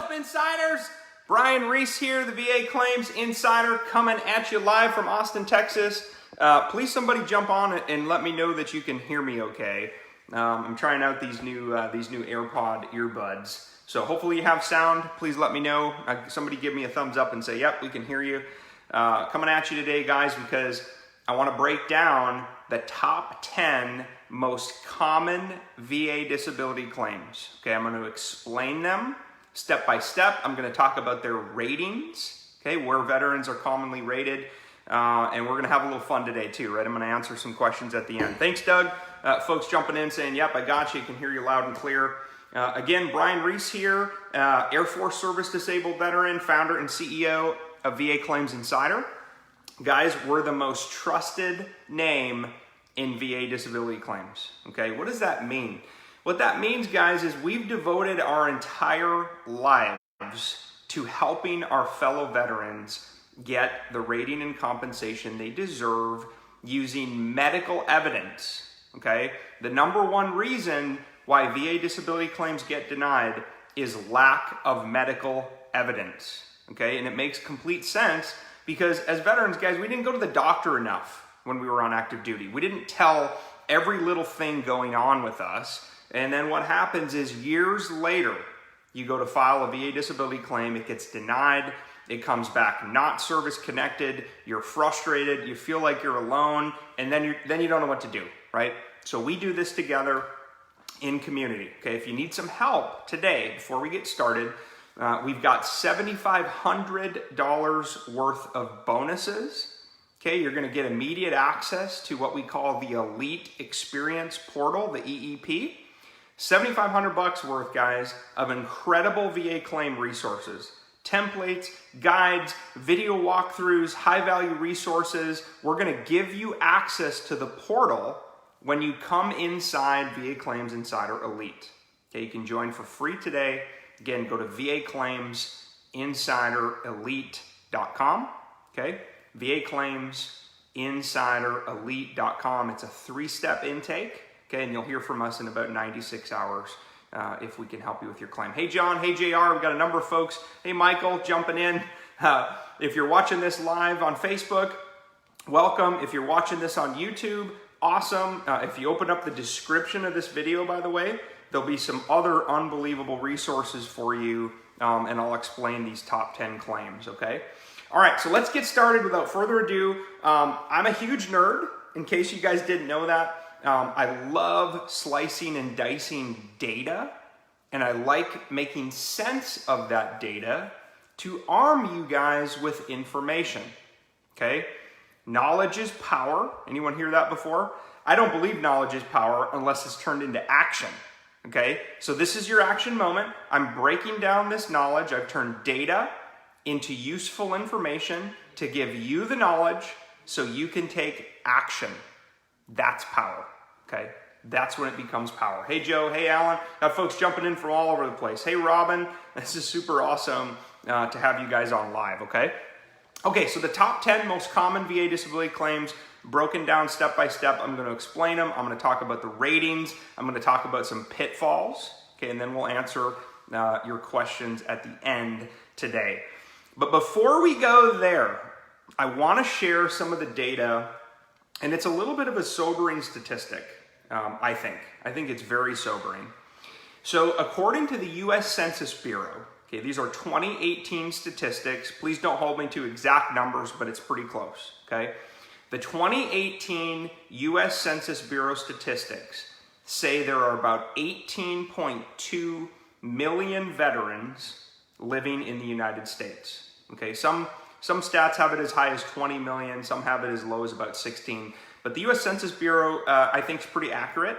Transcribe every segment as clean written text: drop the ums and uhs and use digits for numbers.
Insiders? Brian Reese here, the VA Claims Insider, coming at you live from Austin, Texas. Please somebody jump on it and let me know that you can hear me okay. I'm trying out these new AirPod earbuds. So hopefully you have sound. Please let me know. Somebody give me a thumbs up and say, yep, we can hear you. Coming at you today, guys, because I want to break down the top 10 most common VA disability claims. Okay, I'm going to explain them step by step. I'm going to talk about their ratings, okay, where veterans are commonly rated, and we're going to have a little fun today too, right? I'm going to answer some questions at the end. Thanks, Doug. Folks jumping in saying, yep, I got you. I can hear you loud and clear. Again, Brian Reese here, Air Force Service Disabled Veteran, founder and CEO of VA Claims Insider. Guys, we're the most trusted name in VA disability claims, okay? What does that mean? What that means, guys, is we've devoted our entire lives to helping our fellow veterans get the rating and compensation they deserve using medical evidence, okay? The number one reason why VA disability claims get denied is lack of medical evidence, okay? And it makes complete sense because as veterans, guys, we didn't go to the doctor enough when we were on active duty. We didn't tell every little thing going on with us. And then what happens is years later, you go to file a VA disability claim, it gets denied, it comes back not service connected, you're frustrated, you feel like you're alone, and then you don't know what to do, right? So we do this together in community, okay? If you need some help today, before we get started, we've got $7,500 worth of bonuses. Okay, you're going to get immediate access to what we call the Elite Experience Portal, the EEP. $7,500 worth, guys, of incredible VA claim resources, templates, guides, video walkthroughs, high-value resources. We're going to give you access to the portal when you come inside VA Claims Insider Elite. Okay, you can join for free today. Again, go to VAClaimsInsiderElite.com. Okay, VAClaimsInsiderElite.com. It's a 3-step intake. Okay, and you'll hear from us in about 96 hours if we can help you with your claim. Hey, John. Hey, JR. We've got a number of folks. Hey, Michael, jumping in. If you're watching this live on Facebook, welcome. If you're watching this on YouTube, awesome. If you open up the description of this video, by the way, there'll be some other unbelievable resources for you, and I'll explain these top 10 claims, okay? All right, so let's get started without further ado. I'm a huge nerd, in case you guys didn't know that. I love slicing and dicing data, and I like making sense of that data to arm you guys with information, okay? Knowledge is power. Anyone hear that before? I don't believe knowledge is power unless it's turned into action, okay? So this is your action moment. I'm breaking down this knowledge. I've turned data into useful information to give you the knowledge so you can take action. That's power, okay? That's when it becomes power. Hey, Joe. Hey, Alan. Got folks jumping in from all over the place. Hey, Robin. This is super awesome to have you guys on live, okay? Okay, so the top 10 most common VA disability claims, broken down step by step. I'm going to explain them. I'm going to talk about the ratings. I'm going to talk about some pitfalls, okay? And then we'll answer your questions at the end today. But before we go there, I want to share some of the data. And it's a little bit of a sobering statistic, I think. I think it's very sobering. So according to the US Census Bureau, okay, these are 2018 statistics. Please don't hold me to exact numbers, but it's pretty close, okay? The 2018 US Census Bureau statistics say there are about 18.2 million veterans living in the United States, okay? Some stats have it as high as 20 million, some have it as low as about 16. But the US Census Bureau, I think, is pretty accurate.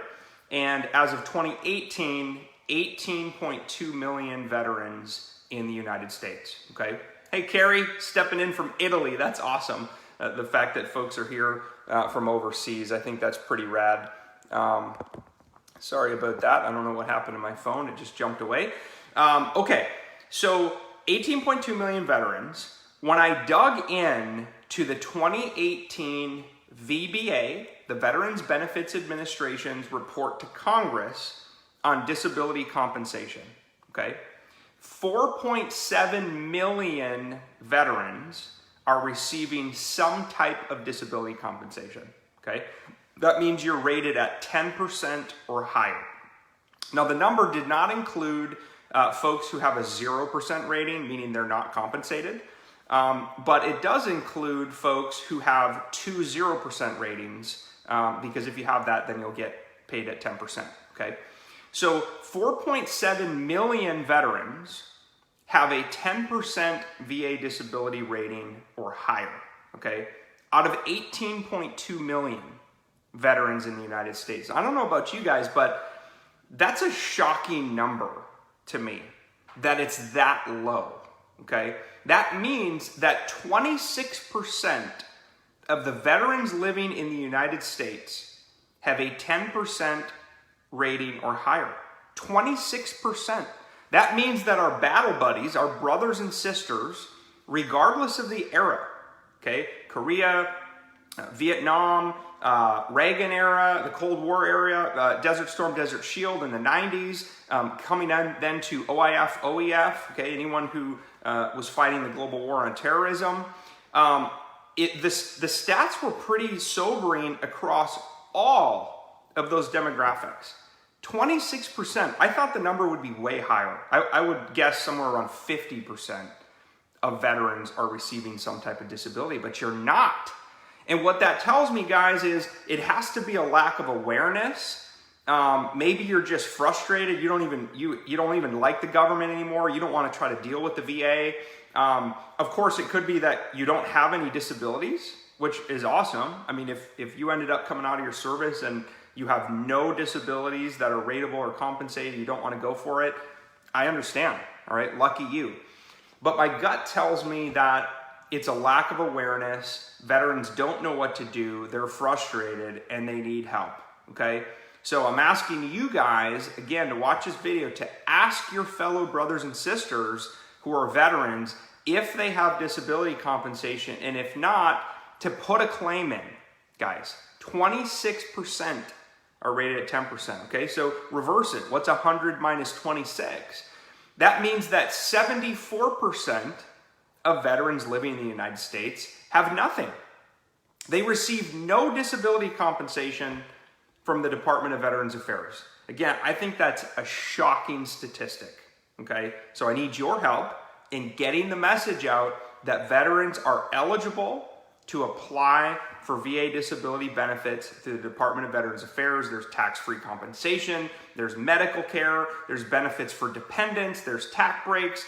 And as of 2018, 18.2 million veterans in the United States, okay? Hey, Carrie, stepping in from Italy. That's awesome. The fact that folks are here from overseas, I think that's pretty rad. Sorry about that. I don't know what happened to my phone. It just jumped away. Okay, so 18.2 million veterans. When I dug in to the 2018 VBA, the Veterans Benefits Administration's report to Congress on disability compensation, okay? 4.7 million veterans are receiving some type of disability compensation, okay? That means you're rated at 10% or higher. Now, the number did not include folks who have a 0% rating, meaning they're not compensated, but it does include folks who have 2 0% ratings, because if you have that, then you'll get paid at 10%, okay? So 4.7 million veterans have a 10% VA disability rating or higher, okay? Out of 18.2 million veterans in the United States. I don't know about you guys, but that's a shocking number to me that it's that low, okay? That means that 26% of the veterans living in the United States have a 10% rating or higher. 26%. That means that our battle buddies, our brothers and sisters, regardless of the era, okay, Korea, Vietnam, Reagan era, the Cold War era, Desert Storm, Desert Shield in the 90s, coming on then to OIF, OEF, okay, anyone who was fighting the global war on terrorism. The stats were pretty sobering across all of those demographics. 26%. I thought the number would be way higher. I would guess somewhere around 50% of veterans are receiving some type of disability, but you're not. And what that tells me, guys, is it has to be a lack of awareness. Maybe you're just frustrated. You don't even like the government anymore. You don't want to try to deal with the VA. Of course, it could be that you don't have any disabilities, which is awesome. I mean, if you ended up coming out of your service and you have no disabilities that are rateable or compensated, you don't want to go for it, I understand, all right? Lucky you. But my gut tells me that it's a lack of awareness. Veterans don't know what to do. They're frustrated and they need help, okay? So I'm asking you guys, again, to watch this video, to ask your fellow brothers and sisters who are veterans if they have disability compensation, and if not, to put a claim in, guys. 26% are rated at 10%, okay? So reverse it. What's 100 minus 26? That means that 74% of veterans living in the United States have nothing. They receive no disability compensation from the Department of Veterans Affairs. Again, I think that's a shocking statistic, okay? So I need your help in getting the message out that veterans are eligible to apply for VA disability benefits through the Department of Veterans Affairs. There's tax-free compensation, there's medical care, there's benefits for dependents, there's tax breaks,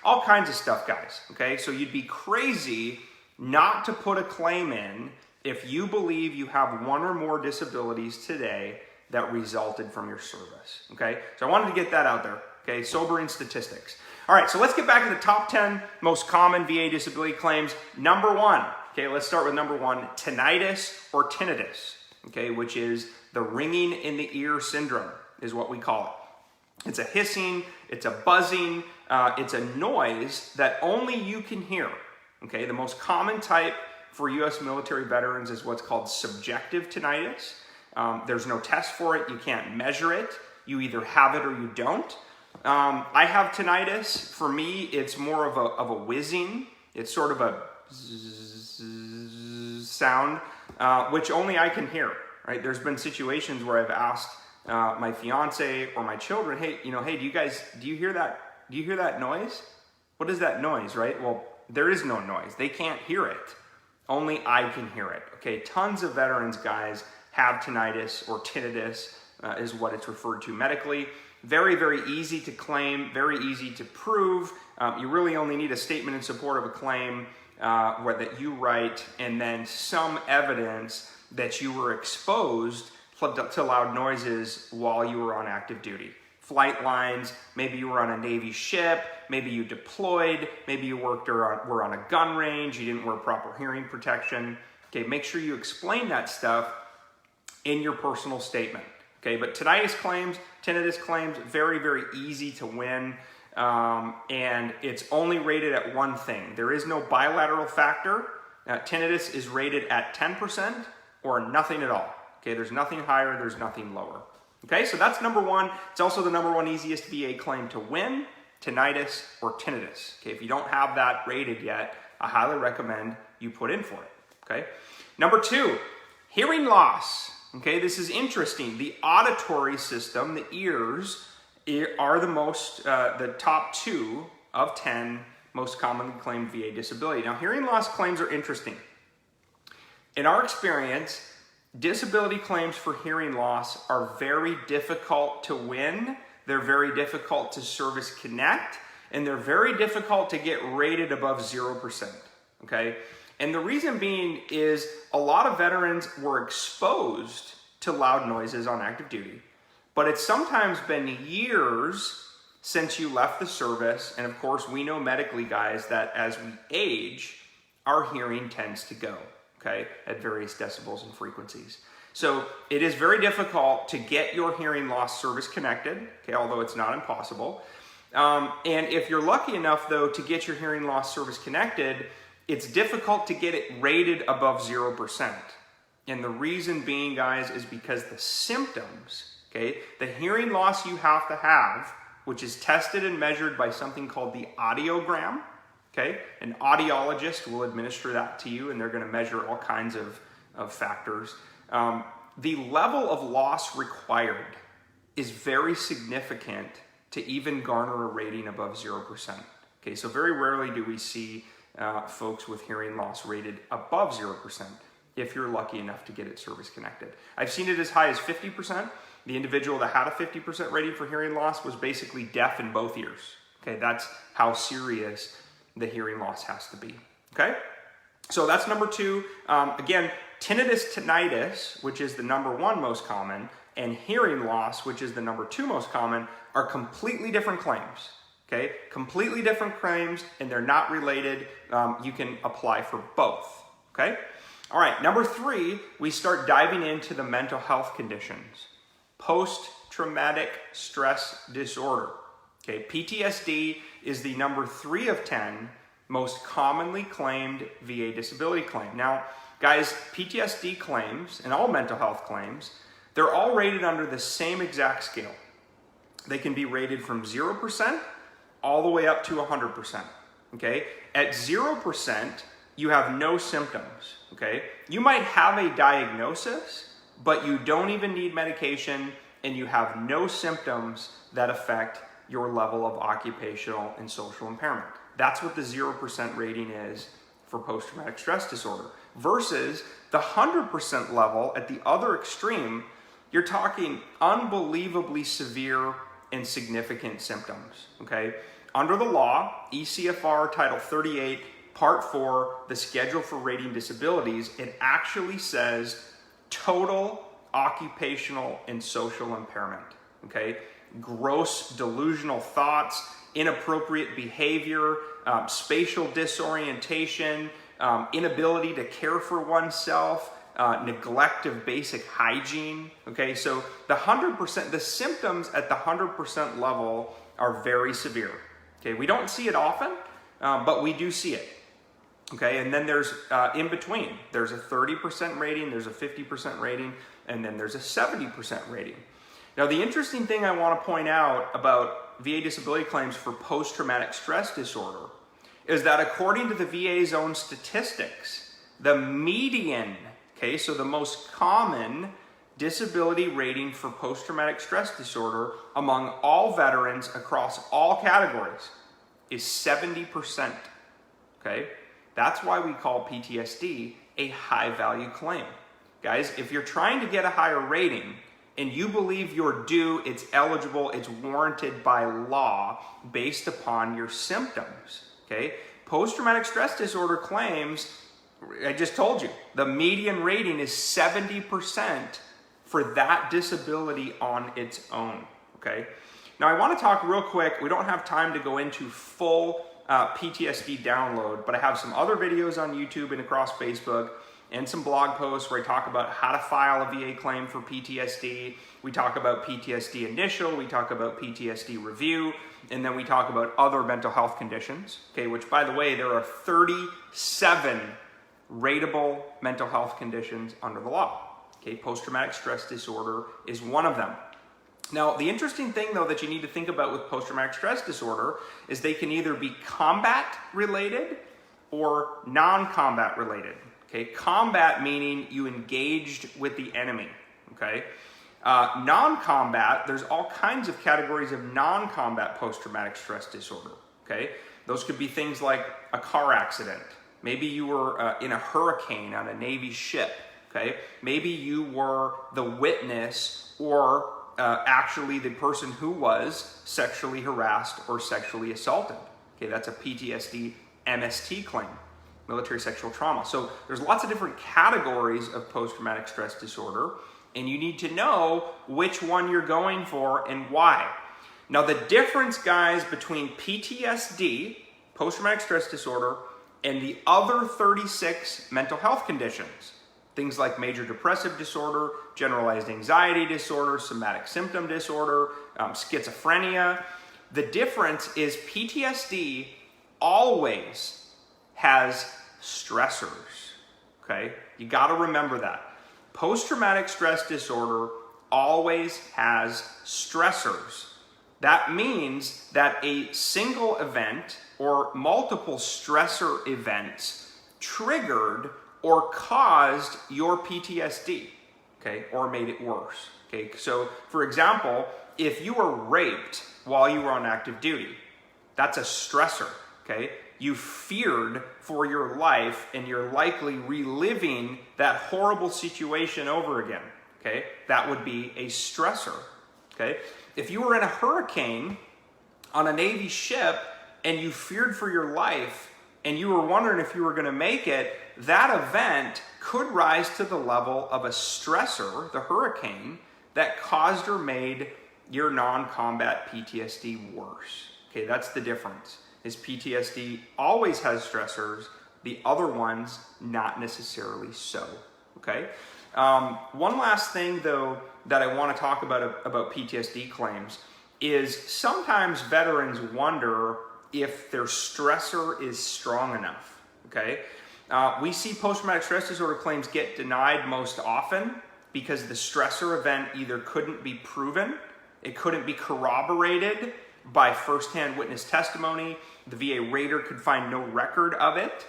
all kinds of stuff, guys, okay? So you'd be crazy not to put a claim in if you believe you have one or more disabilities today that resulted from your service, okay? So I wanted to get that out there, okay? Sobering statistics. All right, so let's get back to the top 10 most common VA disability claims. Number one, okay, let's start with number one, tinnitus or tinnitus, okay, which is the ringing in the ear syndrome is what we call it. It's a hissing, it's a buzzing, it's a noise that only you can hear, okay? The most common type for U.S. military veterans is what's called subjective tinnitus. There's no test for it, you can't measure it, you either have it or you don't. I have tinnitus. For me, it's more of a whizzing. It's sort of a sound, which only I can hear, right? There's been situations where I've asked my fiance or my children, hey, do you hear that? Do you hear that noise? What is that noise, right? Well, there is no noise. They can't hear it. Only I can hear it, okay? Tons of veterans, guys, have tinnitus, or tinnitus is what it's referred to medically. Very, very easy to claim, very easy to prove. You really only need a statement in support of a claim that you write, and then some evidence that you were exposed to loud noises while you were on active duty. Flight lines, maybe you were on a Navy ship, maybe you deployed, maybe you were on a gun range, you didn't wear proper hearing protection. Okay, make sure you explain that stuff in your personal statement. Okay, but tinnitus claims, very, very easy to win, and it's only rated at one thing. There is no bilateral factor. Tinnitus is rated at 10% or nothing at all. Okay, there's nothing higher, there's nothing lower. Okay, so that's number one. It's also the number one easiest VA claim to win, tinnitus or tinnitus. Okay, if you don't have that rated yet, I highly recommend you put in for it. Okay, number two, hearing loss. Okay, this is interesting. The auditory system, the ears, are the top 2 of 10 most commonly claimed VA disability. Now, hearing loss claims are interesting. In our experience, disability claims for hearing loss are very difficult to win. They're very difficult to service connect, and they're very difficult to get rated above 0%. Okay? And the reason being is a lot of veterans were exposed to loud noises on active duty, but it's sometimes been years since you left the service. And of course, we know medically, guys, that as we age, our hearing tends to go, okay, at various decibels and frequencies. So it is very difficult to get your hearing loss service connected, okay, although it's not impossible. And if you're lucky enough, though, to get your hearing loss service connected, it's difficult to get it rated above 0%. And the reason being, guys, is because the symptoms, okay, the hearing loss you have to have, which is tested and measured by something called the audiogram, okay? An audiologist will administer that to you, and they're going to measure all kinds of factors. The level of loss required is very significant to even garner a rating above 0%. Okay, so very rarely do we see folks with hearing loss rated above 0% if you're lucky enough to get it service connected. I've seen it as high as 50%. The individual that had a 50% rating for hearing loss was basically deaf in both ears. Okay, that's how serious the hearing loss has to be. Okay, so that's number two. Again, tinnitus, which is the number 1 most common, and hearing loss, which is the number 2 most common, are completely different claims. Okay, completely different claims, and they're not related. You can apply for both. Okay, all right. Number 3, we start diving into the mental health conditions. Post-traumatic stress disorder. Okay, PTSD is the number 3 of 10 most commonly claimed VA disability claim. Now, guys, PTSD claims and all mental health claims, they're all rated under the same exact scale. They can be rated from 0% all the way up to 100%. Okay, at 0%, you have no symptoms. Okay, you might have a diagnosis, but you don't even need medication, and you have no symptoms that affect your level of occupational and social impairment. That's what the 0% rating is for post-traumatic stress disorder. Versus the 100% level at the other extreme, you're talking unbelievably severe and significant symptoms, okay? Under the law, ECFR Title 38, Part 4, the Schedule for Rating Disabilities, it actually says total occupational and social impairment, okay? Gross delusional thoughts, inappropriate behavior, spatial disorientation, inability to care for oneself, neglect of basic hygiene, okay? So the 100%, the symptoms at the 100% level are very severe, okay? We don't see it often, but we do see it. Okay, and then there's in between. There's a 30% rating, there's a 50% rating, and then there's a 70% rating. Now, the interesting thing I want to point out about VA disability claims for post-traumatic stress disorder is that according to the VA's own statistics, the median, okay, so the most common disability rating for post-traumatic stress disorder among all veterans across all categories is 70%, okay? That's why we call PTSD a high-value claim. Guys, if you're trying to get a higher rating and you believe you're due, it's eligible, it's warranted by law based upon your symptoms, okay? Post-traumatic stress disorder claims, I just told you, the median rating is 70% for that disability on its own, okay? Now, I want to talk real quick. We don't have time to go into full PTSD download, but I have some other videos on YouTube and across Facebook and some blog posts where I talk about how to file a VA claim for PTSD. We talk about PTSD initial, we talk about PTSD review, and then we talk about other mental health conditions, okay, which, by the way, there are 37 rateable mental health conditions under the law. Okay, post-traumatic stress disorder is one of them. Now, the interesting thing though that you need to think about with post-traumatic stress disorder is they can either be combat related or non-combat related. Okay, combat meaning you engaged with the enemy. Okay, non-combat, there's all kinds of categories of non-combat post-traumatic stress disorder. Okay, those could be things like a car accident. Maybe you were in a hurricane on a Navy ship. Okay, maybe you were the witness or actually the person who was sexually harassed or sexually assaulted. Okay, that's a PTSD MST claim, military sexual trauma. So there's lots of different categories of post-traumatic stress disorder, and you need to know which one you're going for and why. Now the difference, guys, between PTSD, post-traumatic stress disorder, and the other 36 mental health conditions, things like major depressive disorder, generalized anxiety disorder, somatic symptom disorder, schizophrenia. The difference is PTSD always has stressors, okay? You gotta remember that. Post-traumatic stress disorder always has stressors. That means that a single event or multiple stressor events triggered or caused your PTSD, okay, or made it worse, okay? So, for example, if you were raped while you were on active duty, that's a stressor, okay? You feared for your life and you're likely reliving that horrible situation over again, okay? That would be a stressor, okay? If you were in a hurricane on a Navy ship and you feared for your life and you were wondering if you were going to make it, that event could rise to the level of a stressor, the hurricane, that caused or made your non-combat PTSD worse. Okay, that's the difference. Is PTSD always has stressors, the other ones not necessarily so. Okay. One last thing though that I want to talk about PTSD claims is sometimes veterans wonder if their stressor is strong enough. Okay. We see post-traumatic stress disorder claims get denied most often because the stressor event either couldn't be proven, it couldn't be corroborated by firsthand witness testimony, the VA rater could find no record of it,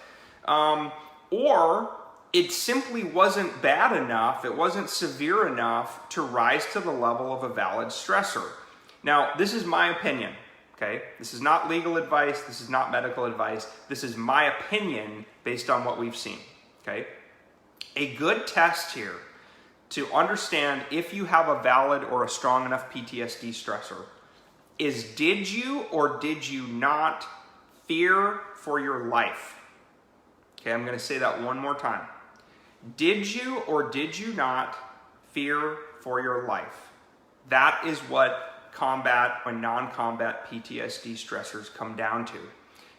or it simply wasn't bad enough, it wasn't severe enough to rise to the level of a valid stressor. Now, this is my opinion, okay? This is not legal advice, this is not medical advice, this is my opinion based on what we've seen, okay? A good test here to understand if you have a valid or a strong enough PTSD stressor is, did you or did you not fear for your life? Okay, I'm going to say that one more time. Did you or did you not fear for your life? That is what combat or non-combat PTSD stressors come down to.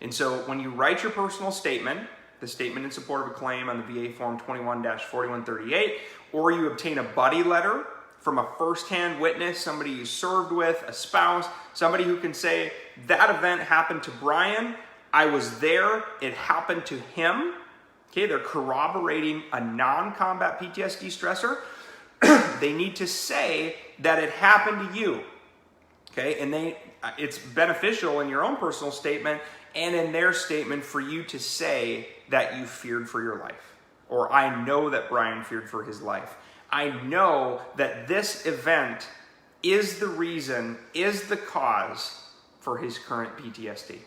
And so when you write your personal statement, the statement in support of a claim on the VA form 21-4138, or you obtain a buddy letter from a first-hand witness, somebody you served with, a spouse, somebody who can say, that event happened to Brian, I was there, it happened to him. Okay, they're corroborating a non-combat PTSD stressor. They need to say that it happened to you. Okay, and it's beneficial in your own personal statement and in their statement for you to say that you feared for your life. Or I know that Brian feared for his life. I know that this event is the reason, is the cause for his current PTSD.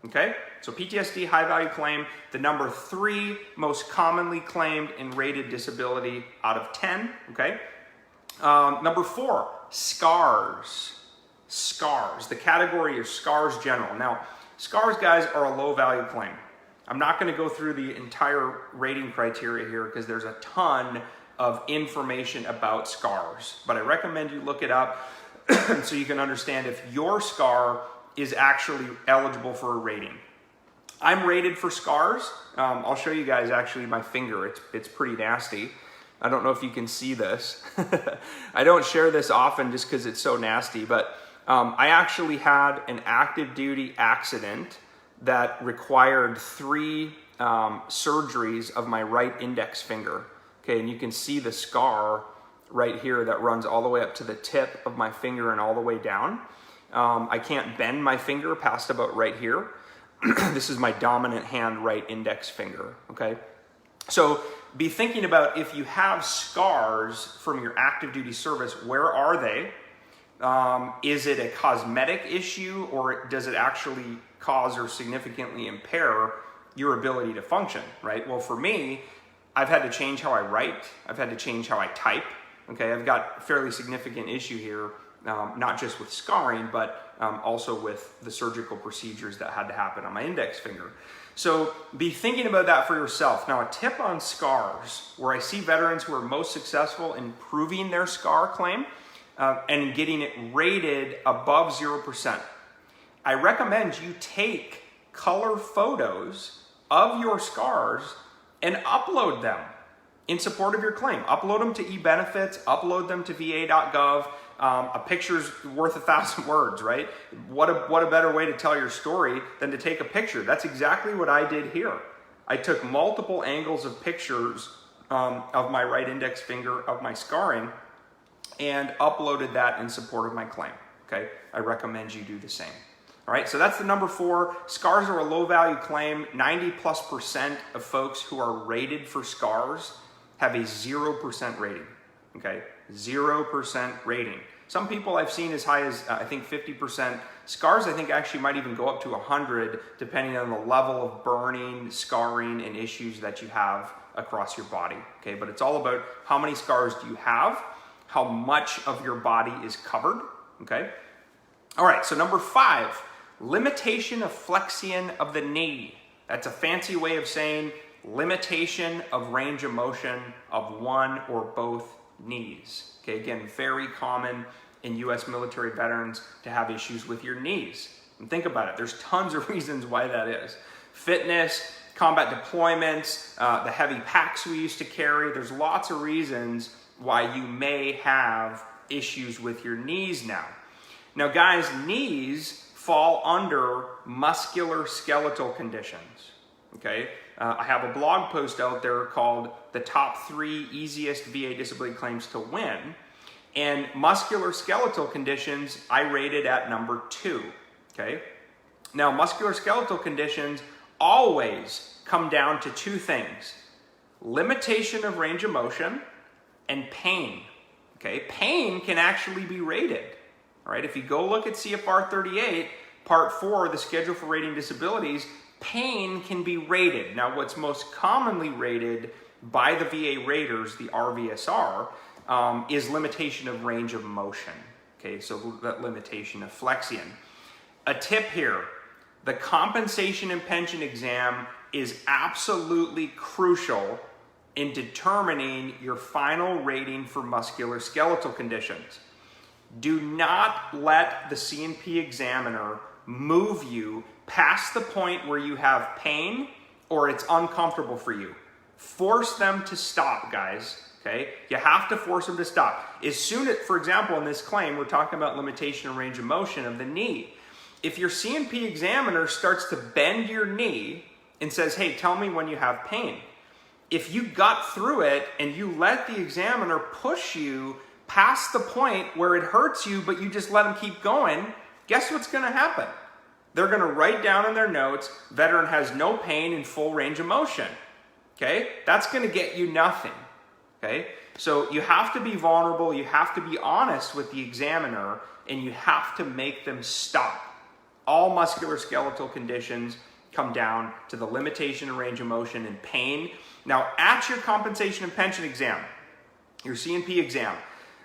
Okay? So PTSD high value claim, the number 3 most commonly claimed and rated disability out of 10. Okay? Number 4, scars. Scars. The category is scars general. Now, scars, guys, are a low value claim. I'm not going to go through the entire rating criteria here because there's a ton of information about scars, but I recommend you look it up so you can understand if your scar is actually eligible for a rating. I'm rated for scars. I'll show you guys actually my finger. It's pretty nasty. I don't know if you can see this. I don't share this often just because it's so nasty, but I actually had an active duty accident that required 3 surgeries of my right index finger. Okay, and you can see the scar right here that runs all the way up to the tip of my finger and all the way down. I can't bend my finger past about right here. This is my dominant hand right index finger, okay? So be thinking about if you have scars from your active duty service, where are they? Is it a cosmetic issue, or does it actually cause or significantly impair your ability to function, right? Well, for me, I've had to change how I write. I've had to change how I type, okay? I've got a fairly significant issue here, not just with scarring, but also with the surgical procedures that had to happen on my index finger. So be thinking about that for yourself. Now, a tip on scars, where I see veterans who are most successful in proving their scar claim and getting it rated above 0%. I recommend you take color photos of your scars and upload them in support of your claim. Upload them to eBenefits, upload them to va.gov. A picture's worth 1,000 words, right? What a better way to tell your story than to take a picture. That's exactly what I did here. I took multiple angles of pictures of my right index finger, of my scarring, and uploaded that in support of my claim, okay? I recommend you do the same. All right, so that's the number 4. Scars are a low value claim. 90+% of folks who are rated for scars have a 0% rating, okay? 0% rating. Some people I've seen as high as, I think 50%. Scars, I think, actually might even go up to 100, depending on the level of burning, scarring, and issues that you have across your body, okay? But it's all about how many scars do you have, how much of your body is covered, okay? All right, so number 5, limitation of flexion of the knee. That's a fancy way of saying limitation of range of motion of one or both knees. Okay, again, very common in US military veterans to have issues with your knees. And think about it, there's tons of reasons why that is. Fitness, combat deployments, the heavy packs we used to carry, there's lots of reasons why you may have issues with your knees now. Now guys, knees fall under musculoskeletal conditions, okay? I have a blog post out there called The Top 3 Easiest VA Disability Claims to Win. And musculoskeletal conditions, I rated at number 2, okay? Now, musculoskeletal conditions always come down to 2 things: limitation of range of motion and pain, okay? Pain can actually be rated, all right? If you go look at CFR 38, Part 4, the Schedule for Rating Disabilities, pain can be rated. Now, what's most commonly rated by the VA raters, the RVSR, is limitation of range of motion. Okay, so that limitation of flexion. A tip here, the compensation and pension exam is absolutely crucial in determining your final rating for musculoskeletal conditions. Do not let the C&P examiner move you past the point where you have pain or it's uncomfortable for you. Force them to stop, guys, okay? You have to force them to stop. As soon as, for example, in this claim, we're talking about limitation of range of motion of the knee. If your C&P examiner starts to bend your knee and says, hey, tell me when you have pain, if you got through it and you let the examiner push you past the point where it hurts you, but you just let them keep going, guess what's gonna happen? They're gonna write down in their notes, veteran has no pain and full range of motion, okay? That's gonna get you nothing, okay? So you have to be vulnerable, you have to be honest with the examiner, and you have to make them stop. All musculoskeletal conditions come down to the limitation of range of motion and pain. Now, at your compensation and pension exam, your C&P exam,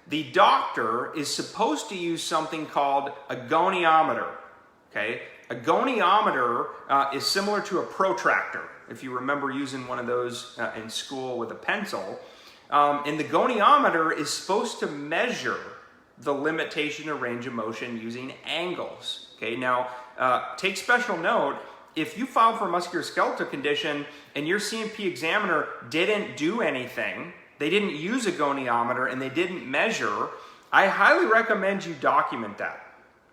the doctor is supposed to use something called a goniometer, okay? A goniometer is similar to a protractor, if you remember using one of those in school with a pencil. And the goniometer is supposed to measure the limitation of range of motion using angles, okay? Now, take special note, if you filed for a musculoskeletal condition and your C&P examiner didn't do anything, they didn't use a goniometer and they didn't measure, I highly recommend you document that,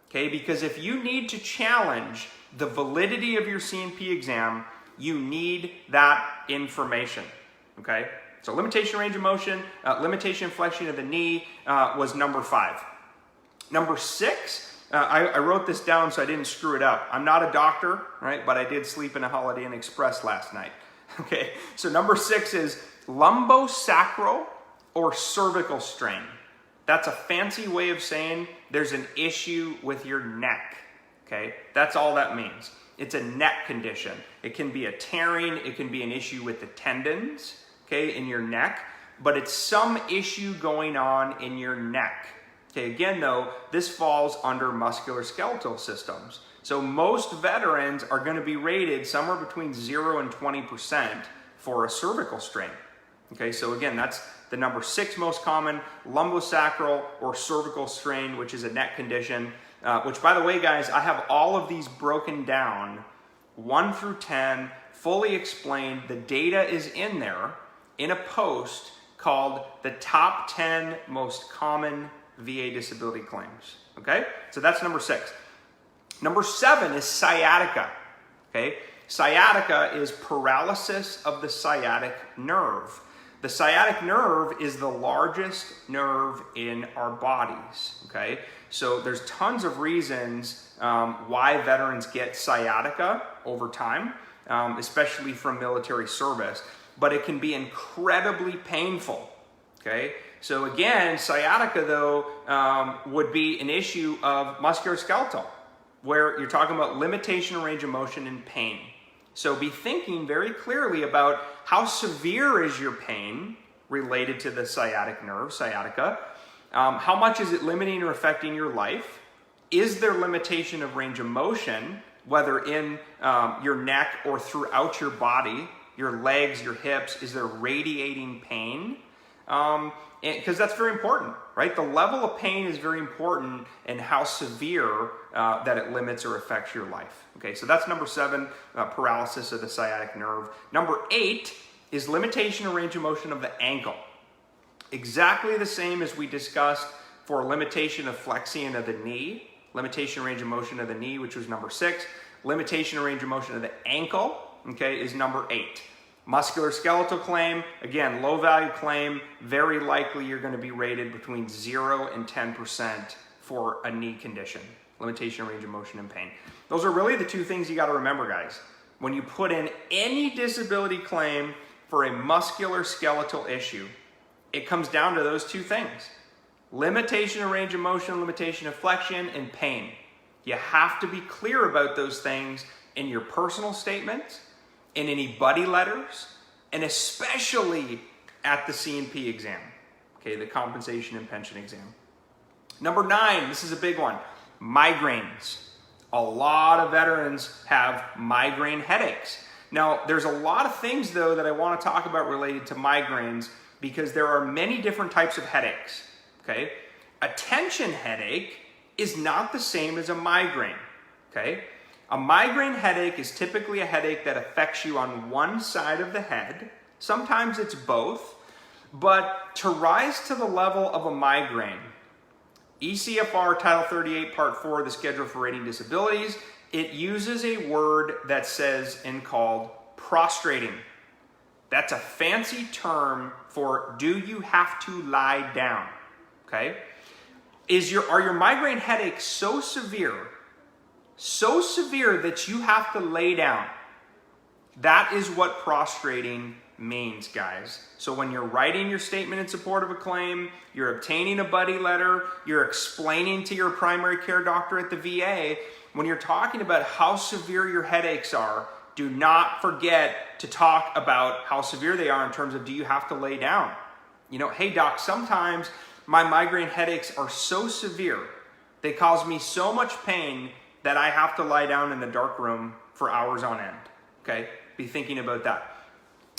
okay? Because if you need to challenge the validity of your C&P exam, you need that information, okay? So limitation range of motion, limitation and flexion of the knee was number 5. Number 6, I wrote this down so I didn't screw it up. I'm not a doctor, right? But I did sleep in a Holiday Inn Express last night. Okay, so number 6 is lumbosacral or cervical strain. That's a fancy way of saying there's an issue with your neck. Okay, that's all that means. It's a neck condition. It can be a tearing, it can be an issue with the tendons, okay, in your neck, but it's some issue going on in your neck. Okay, again though, this falls under musculoskeletal systems. So most veterans are going to be rated somewhere between 0 and 20% for a cervical strain. Okay, so again, that's the number 6 most common, lumbosacral or cervical strain, which is a neck condition. Which, by the way, guys, I have all of these broken down, 1 through 10, fully explained. The data is in there in a post called the top 10 most common VA disability claims. Okay, so that's number 6. Number 7 is sciatica. Okay, sciatica is paralysis of the sciatic nerve. The sciatic nerve is the largest nerve in our bodies, okay? So there's tons of reasons why veterans get sciatica over time, especially from military service, but it can be incredibly painful, okay? So again, sciatica though would be an issue of musculoskeletal, where you're talking about limitation of range of motion and pain. So be thinking very clearly about how severe is your pain related to the sciatic nerve, sciatica. How much is it limiting or affecting your life? Is there limitation of range of motion, whether in your neck or throughout your body, your legs, your hips? Is there radiating pain? Because that's very important, right? The level of pain is very important and how severe that it limits or affects your life. Okay, so that's number 7, paralysis of the sciatic nerve. Number 8 is limitation of range of motion of the ankle. Exactly the same as we discussed for limitation of flexion of the knee, limitation of range of motion of the knee, which was number 6. Limitation of range of motion of the ankle, okay, is number 8. Musculoskeletal claim, again, low value claim, very likely you're going to be rated between 0 and 10% for a knee condition, limitation of range of motion and pain. Those are really the 2 things you got to remember, guys. When you put in any disability claim for a musculoskeletal issue, it comes down to those 2 things. Limitation of range of motion, limitation of flexion, and pain. You have to be clear about those things in your personal statement, in any buddy letters, and especially at the C&P exam, okay, the compensation and pension exam. Number 9, this is a big one, migraines. A lot of veterans have migraine headaches. Now, there's a lot of things, though, that I want to talk about related to migraines because there are many different types of headaches, okay? A tension headache is not the same as a migraine, okay? A migraine headache is typically a headache that affects you on one side of the head. Sometimes it's both, but to rise to the level of a migraine, ECFR Title 38 Part 4 of the Schedule for Rating Disabilities, it uses a word that says and called prostrating. That's a fancy term for do you have to lie down, okay? Are your migraine headaches so severe that you have to lay down? That is what prostrating means, guys. So when you're writing your statement in support of a claim, you're obtaining a buddy letter, you're explaining to your primary care doctor at the VA, when you're talking about how severe your headaches are, do not forget to talk about how severe they are in terms of do you have to lay down? You know, hey doc, sometimes my migraine headaches are so severe, they cause me so much pain that I have to lie down in a dark room for hours on end, okay? Be thinking about that.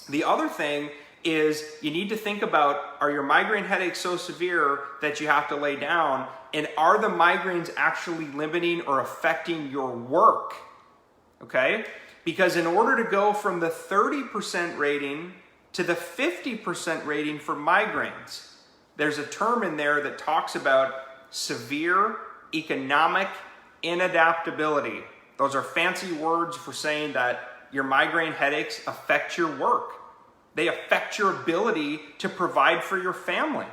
The other thing is you need to think about, are your migraine headaches so severe that you have to lay down, and are the migraines actually limiting or affecting your work, okay? Because in order to go from the 30% rating to the 50% rating for migraines, there's a term in there that talks about severe economic inadaptability. Those are fancy words for saying that your migraine headaches affect your work. They affect your ability to provide for your family.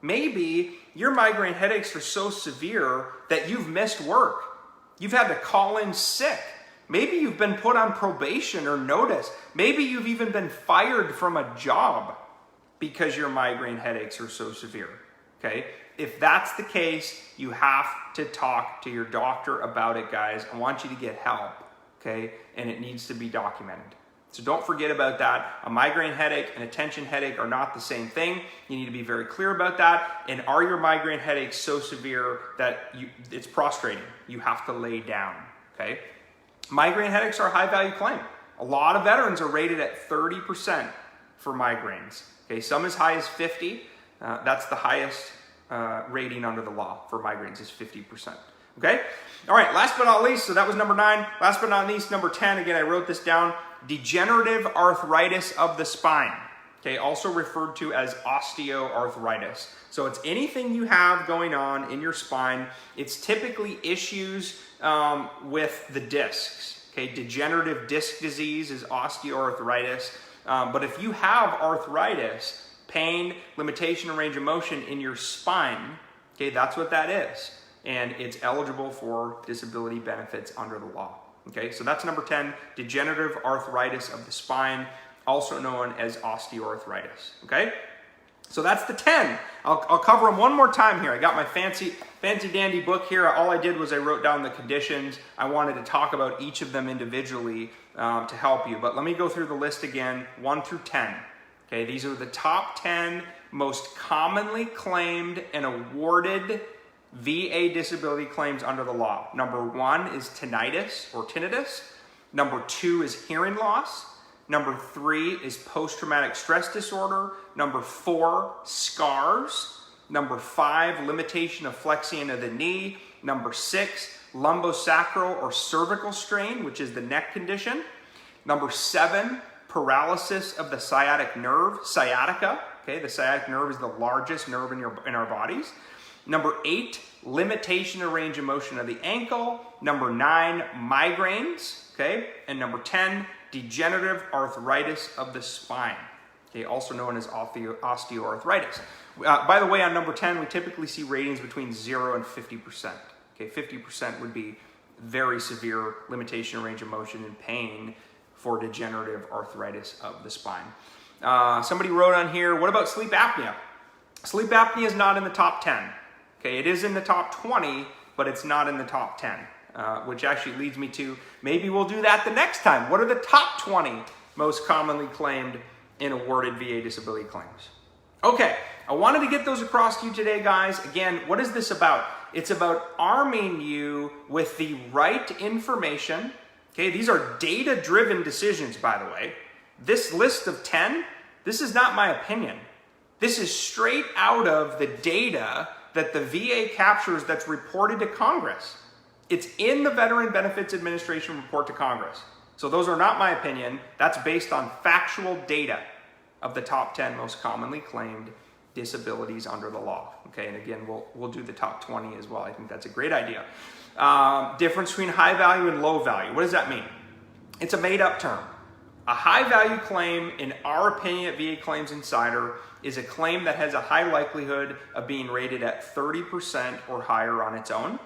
Maybe your migraine headaches are so severe that you've missed work. You've had to call in sick. Maybe you've been put on probation or notice. Maybe you've even been fired from a job because your migraine headaches are so severe, okay? If that's the case, you have to talk to your doctor about it, guys. I want you to get help, okay? And it needs to be documented. So don't forget about that. A migraine headache and a tension headache are not the same thing. You need to be very clear about that. And are your migraine headaches so severe that it's prostrating? You have to lay down, okay? Migraine headaches are a high value claim. A lot of veterans are rated at 30% for migraines. Okay, some as high as 50. That's the highest rating under the law for migraines is 50%. Okay? All right, last but not least, so that was number 9. Last but not least, number 10, again, I wrote this down, degenerative arthritis of the spine. Okay, also referred to as osteoarthritis. So it's anything you have going on in your spine. It's typically issues with the discs. Okay, degenerative disc disease is osteoarthritis. But if you have arthritis, pain, limitation of range of motion in your spine, okay, that's what that is. And it's eligible for disability benefits under the law. Okay, so that's number 10, degenerative arthritis of the spine, also known as osteoarthritis. Okay, so that's the 10. I'll cover them one more time here. I got my fancy dandy book here. All I did was I wrote down the conditions. I wanted to talk about each of them individually to help you. But let me go through the list again, 1 through 10. Okay, these are the top 10 most commonly claimed and awarded VA disability claims under the law. Number 1 is tinnitus or tinnitus. Number 2 is hearing loss. Number 3 is post-traumatic stress disorder. Number 4, scars. Number 5, limitation of flexion of the knee. Number 6, lumbosacral or cervical strain, which is the neck condition. Number 7, paralysis of the sciatic nerve, sciatica. Okay, the sciatic nerve is the largest nerve in our bodies. Number 8, limitation of range of motion of the ankle. Number 9, migraines. Okay, and number 10, degenerative arthritis of the spine. Okay, also known as osteoarthritis. By the way, on number 10, we typically see ratings between 0 and 50%. Okay, 50% would be very severe limitation of range of motion and pain for degenerative arthritis of the spine. Somebody wrote on here, what about sleep apnea? Sleep apnea is not in the top 10. Okay, it is in the top 20, but it's not in the top 10, which actually leads me to maybe we'll do that the next time. What are the top 20 most commonly claimed and awarded VA disability claims? Okay, I wanted to get those across to you today, guys. Again, what is this about? It's about arming you with the right information. Okay, these are data-driven decisions, by the way. This list of 10, this is not my opinion. This is straight out of the data that the VA captures that's reported to Congress. It's in the Veteran Benefits Administration report to Congress. So those are not my opinion. That's based on factual data of the top 10 most commonly claimed disabilities under the law. Okay, and again, we'll do the top 20 as well. I think that's a great idea. Difference between high value and low value. What does that mean? It's a made up term. A high value claim, in our opinion at VA Claims Insider, is a claim that has a high likelihood of being rated at 30% or higher on its own,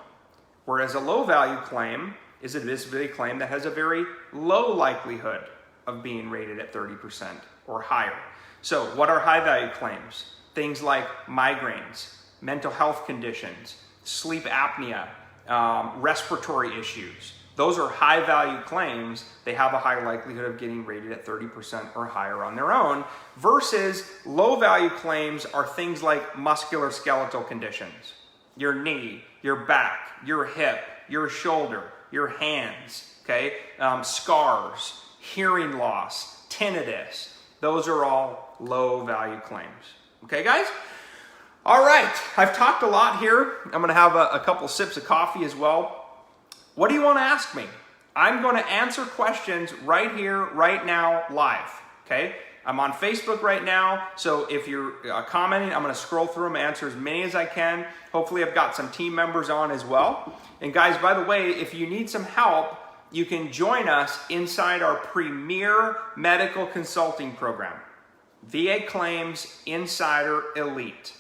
whereas a low value claim is a disability claim that has a very low likelihood of being rated at 30% or higher. So what are high value claims? Things like migraines, mental health conditions, sleep apnea, respiratory issues. Those are high value claims. They have a high likelihood of getting rated at 30% or higher on their own, versus low value claims are things like musculoskeletal conditions, your knee, your back, your hip, your shoulder, your hands, okay? Scars, hearing loss, tinnitus. Those are all low value claims. Okay, guys? All right, I've talked a lot here. I'm gonna have a couple sips of coffee as well. What do you want to ask me? I'm going to answer questions right here, right now, live, okay? I'm on Facebook right now, so if you're commenting, I'm going to scroll through them, answer as many as I can. Hopefully I've got some team members on as well. And guys, by the way, if you need some help, you can join us inside our premier medical consulting program. VA Claims Insider Elite.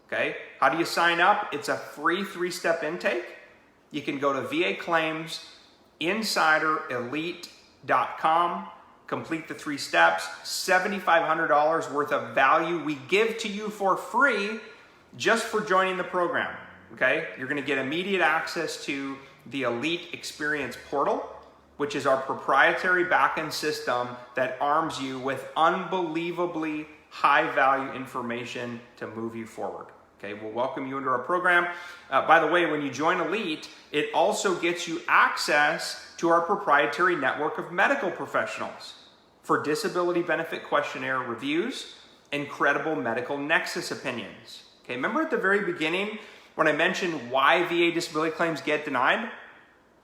Okay, how do you sign up? It's a free 3-step intake. You can go to VAClaimsInsiderElite.com, complete the 3 steps, $7,500 worth of value we give to you for free just for joining the program. Okay, you're going to get immediate access to the Elite Experience Portal, which is our proprietary backend system that arms you with unbelievably high value information to move you forward. Okay, we'll welcome you into our program. By the way, when you join Elite, it also gets you access to our proprietary network of medical professionals for disability benefit questionnaire reviews and credible medical nexus opinions. Okay, remember at the very beginning when I mentioned why VA disability claims get denied?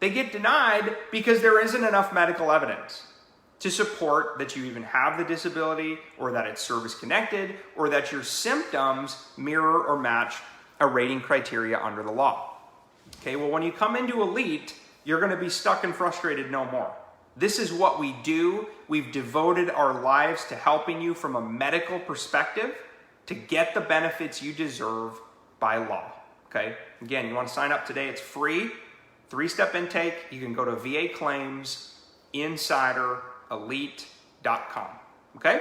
They get denied because there isn't enough medical evidence to support that you even have the disability, or that it's service connected, or that your symptoms mirror or match a rating criteria under the law. Okay, well, when you come into Elite, you're going to be stuck and frustrated no more. This is what we do. We've devoted our lives to helping you from a medical perspective to get the benefits you deserve by law. Okay, again, you want to sign up today, it's free. 3-step intake. You can go to VAClaimsInsiderElite.com. Okay?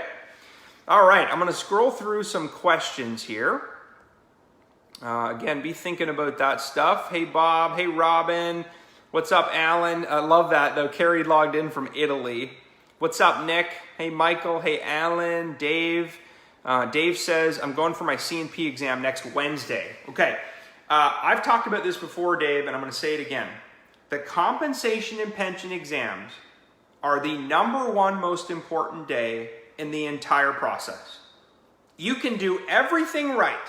All right, I'm going to scroll through some questions here. Again, be thinking about that stuff. Hey, Bob. Hey, Robin. What's up, Alan? I love that, though. Carrie logged in from Italy. What's up, Nick? Hey, Michael. Hey, Alan. Dave. Dave says, I'm going for my C&P exam next Wednesday. Okay. I've talked about this before, Dave, and I'm going to say it again. The compensation and pension exams are the #1 most important day in the entire process. You can do everything right,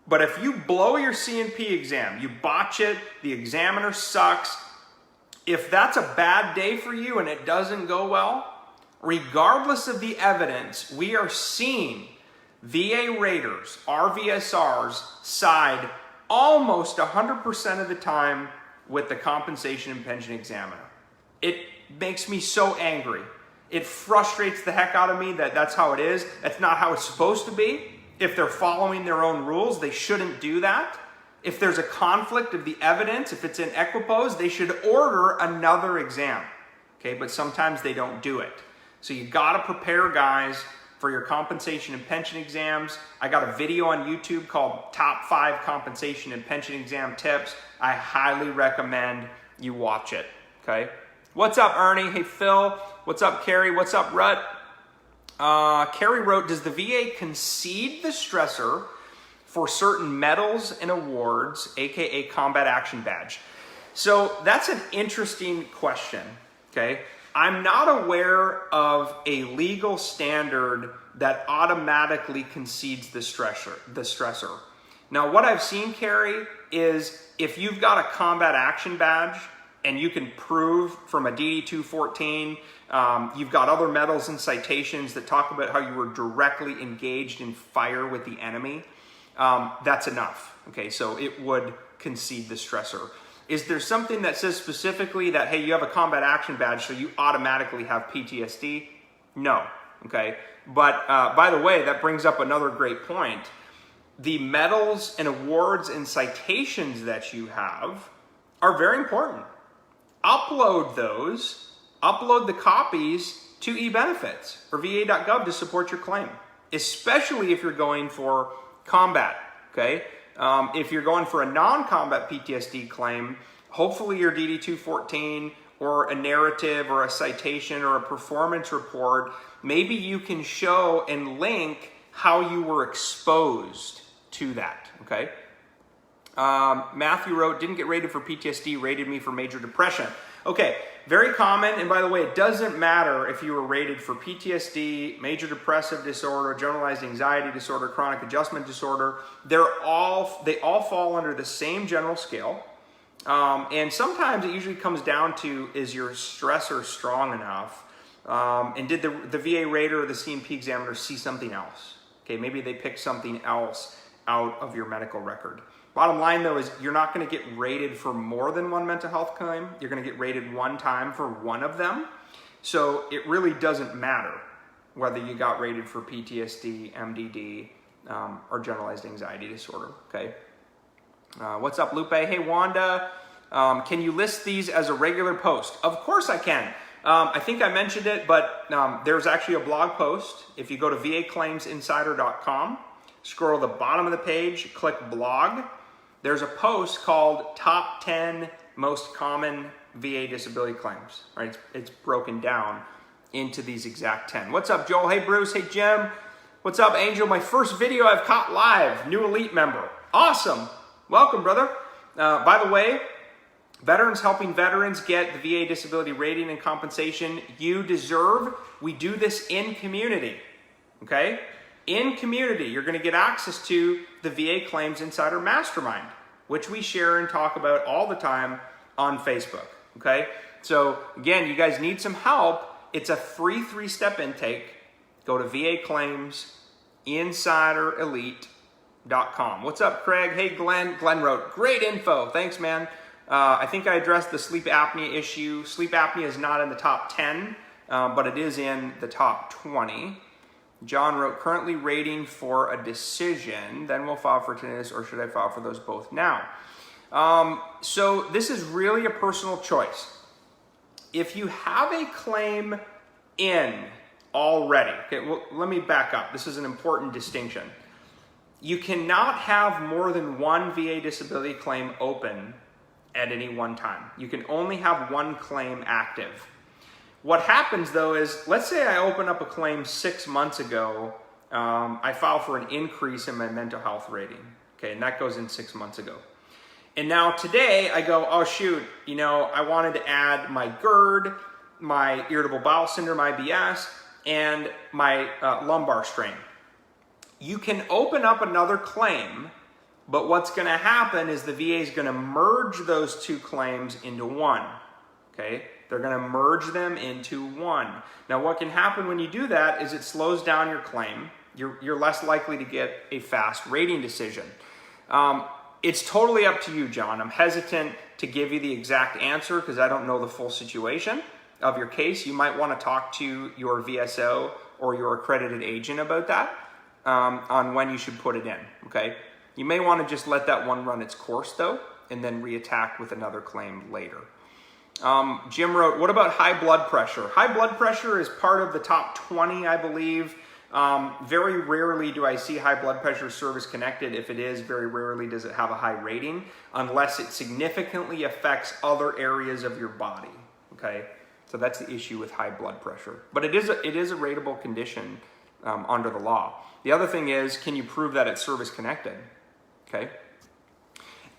but if you blow your C&P exam, you botch it, the examiner sucks, if that's a bad day for you and it doesn't go well, regardless of the evidence, we are seeing VA raters, RVSRs, side almost 100% of the time with the compensation and pension examiner. It makes me so angry. It frustrates the heck out of me that that's how it is. That's not how it's supposed to be. If they're following their own rules, they shouldn't do that. If there's a conflict of the evidence, if it's in equipoise, they should order another exam. Okay, but sometimes they don't do it. So you gotta prepare, guys, for your compensation and pension exams. I got a video on YouTube called Top 5 Compensation and Pension Exam Tips. I highly recommend you watch it, okay? What's up, Ernie? Hey, Phil. What's up, Carrie? What's up, Rut? Carrie wrote, does the VA concede the stressor for certain medals and awards, aka combat action badge? So that's an interesting question, okay? I'm not aware of a legal standard that automatically concedes the stressor. Now, what I've seen, Carrie, is if you've got a combat action badge and you can prove from a DD-214, you've got other medals and citations that talk about how you were directly engaged in fire with the enemy, that's enough. Okay, so it would concede the stressor. Is there something that says specifically that, hey, you have a combat action badge, so you automatically have PTSD? No, okay? But by the way, that brings up another great point. The medals and awards and citations that you have are very important. Upload those, upload the copies to eBenefits or va.gov to support your claim, especially if you're going for combat, okay? If you're going for a non-combat PTSD claim, hopefully your DD-214 or a narrative or a citation or a performance report, maybe you can show and link how you were exposed to that, okay? Matthew wrote, didn't get rated for PTSD, rated me for major depression. Okay, very common, and by the way, it doesn't matter if you were rated for PTSD, major depressive disorder, generalized anxiety disorder, chronic adjustment disorder. They all fall under the same general scale. And sometimes it usually comes down to, is your stressor strong enough? And did the VA rater or the C&P examiner see something else? Okay, maybe they picked something else out of your medical record. Bottom line, though, is you're not going to get rated for more than one mental health claim. You're going to get rated one time for one of them. So it really doesn't matter. whether you got rated for PTSD, MDD, or generalized anxiety disorder, okay? What's up, Lupe? Hey, Wanda, can you list these as a regular post? Of course I can. I think I mentioned it, but there's actually a blog post. If you go to vaclaimsinsider.com, scroll to the bottom of the page, click blog, there's a post called Top 10 Most Common VA Disability Claims, right? It's broken down into these exact 10. What's up, Joel? Hey, Bruce. Hey, Jim. What's up, Angel? My first video I've caught live. New Elite member. Awesome. Welcome, brother. By the way, veterans helping veterans get the VA disability rating and compensation you deserve. We do this in community, okay? In community, you're going to get access to the VA Claims Insider Mastermind, which we share and talk about all the time on Facebook, okay? So again, you guys need some help. It's a free 3-step intake. Go to vaclaimsinsiderelite.com. What's up, Craig? Hey, Glenn. Glenn wrote, great info. Thanks, man. I think I addressed the sleep apnea issue. Sleep apnea is not in the top 10, but it is in the top 20. John wrote, currently rating for a decision, then we'll file for tinnitus, or should I file for those both now? So this is really a personal choice. If you have a claim in already, okay, well, let me back up. This is an important distinction. You cannot have more than one VA disability claim open at any one time. You can only have one claim active. What happens though is, let's say I open up a claim 6 months ago, I file for an increase in my mental health rating, okay, and that goes in 6 months ago. And now today I go, oh shoot, you know, I wanted to add my GERD, my irritable bowel syndrome, IBS, and my lumbar strain. You can open up another claim, but what's going to happen is the VA is going to merge those two claims into one, okay? They're going to merge them into one. Now what can happen when you do that is it slows down your claim. You're less likely to get a fast rating decision. It's totally up to you, John. I'm hesitant to give you the exact answer because I don't know the full situation of your case. You might want to talk to your VSO or your accredited agent about that on when you should put it in, okay? You may want to just let that one run its course though, and then reattack with another claim later. Jim wrote, what about high blood pressure? High blood pressure is part of the top 20, I believe. Very rarely do I see high blood pressure service connected. If it is, very rarely does it have a high rating unless it significantly affects other areas of your body, okay? So that's the issue with high blood pressure. But it is a rateable condition under the law. The other thing is, can you prove that it's service connected, okay?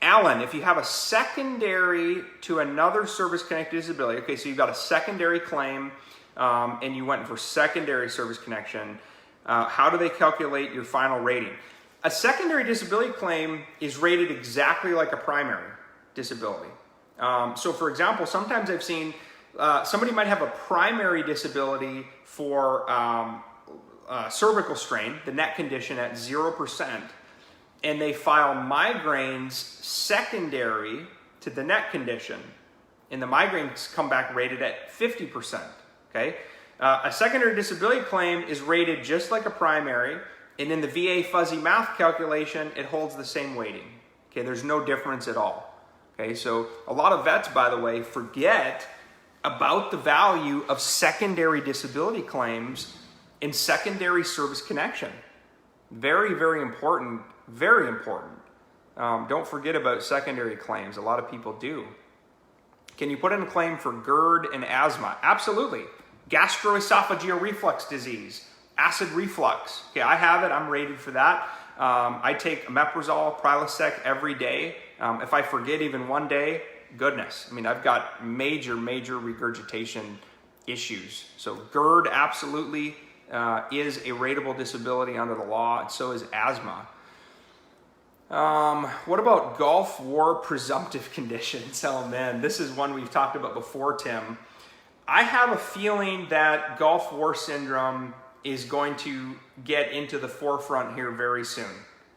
Alan, if you have a secondary to another service-connected disability, okay, so you've got a secondary claim and you went for secondary service connection, how do they calculate your final rating? A secondary disability claim is rated exactly like a primary disability. So for example, sometimes I've seen somebody might have a primary disability for cervical strain, the neck condition at 0%, and they file migraines secondary to the neck condition, and the migraines come back rated at 50%, okay? A secondary disability claim is rated just like a primary, and in the VA fuzzy math calculation, it holds the same weighting, okay? There's no difference at all, okay? So a lot of vets, by the way, forget about the value of secondary disability claims in secondary service connection. Very, very important, very important. Don't forget about secondary claims. A lot of people do. Can you put in a claim for GERD and asthma? Absolutely. Gastroesophageal reflux disease, acid reflux. Okay, I have it. I'm rated for that. I take omeprazole, Prilosec every day. If I forget even one day, goodness. I mean, I've got major, major regurgitation issues. So GERD absolutely is a rateable disability under the law, and so is asthma. What about Gulf War presumptive conditions? Oh man, this is one we've talked about before, Tim. I have a feeling that Gulf War syndrome is going to get into the forefront here very soon,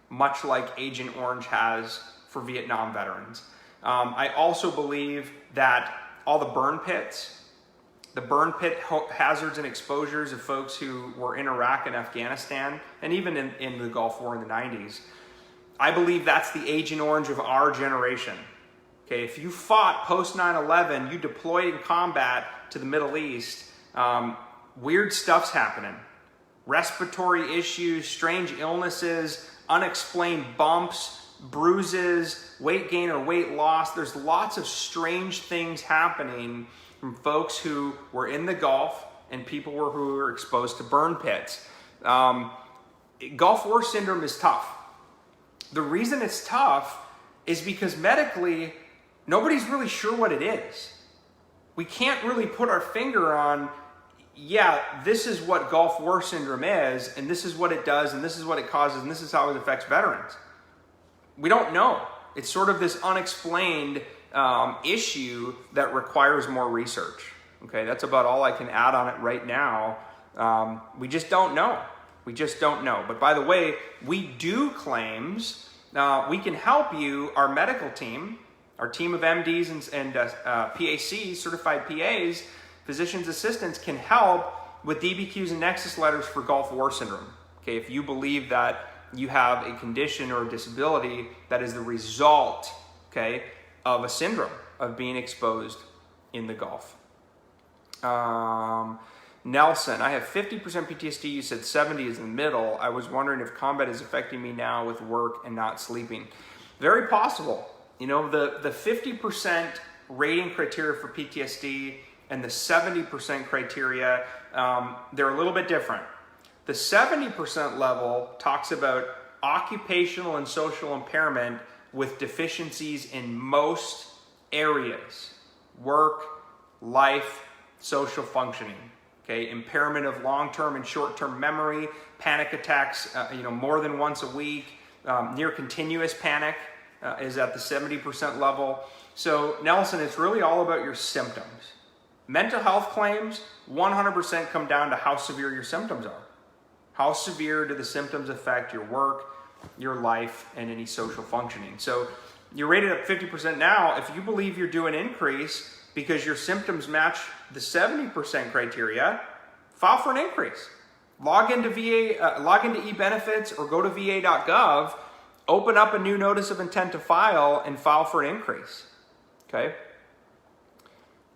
much like Agent Orange has for Vietnam veterans. I also believe that all the burn pits the burn pit hazards and exposures of folks who were in Iraq and Afghanistan, and even in the Gulf War in the 90s, I believe that's the Agent Orange of our generation. Okay, if you fought post 9/11, you deployed in combat to the Middle East, weird stuff's happening. Respiratory issues, strange illnesses, unexplained bumps, bruises, weight gain or weight loss. There's lots of strange things happening from folks who were in the Gulf and people who were exposed to burn pits. Gulf War syndrome is tough. The reason it's tough is because medically, nobody's really sure what it is. We can't really put our finger on, yeah, this is what Gulf War syndrome is, and this is what it does, and this is what it causes, and this is how it affects veterans. We don't know. It's sort of this unexplained issue that requires more research. Okay, that's about all I can add on it right now. We just don't know. We just don't know. But by the way, we do claims. We can help you, our medical team, our team of MDs and PACs, certified PAs, physician's assistants, can help with DBQs and nexus letters for Gulf War syndrome. Okay, if you believe that you have a condition or a disability that is the result, okay, of a syndrome of being exposed in the Gulf. Nelson, I have 50% PTSD. You said 70 is in the middle. I was wondering if combat is affecting me now with work and not sleeping. Very possible. You know, the 50% rating criteria for PTSD and the 70% criteria, they're a little bit different. The 70% level talks about occupational and social impairment with deficiencies in most areas: work, life, social functioning. Okay, impairment of long-term and short-term memory, panic attacks, more than once a week, near continuous panic is at the 70% level. So Nelson, it's really all about your symptoms. Mental health claims 100% come down to how severe your symptoms are. How severe do the symptoms affect your work, your life, and any social functioning? So you're rated at 50% now. If you believe you're due an increase because your symptoms match the 70% criteria, file for an increase. Log into e-benefits or go to va.gov, open up a new notice of intent to file, and file for an increase. Okay.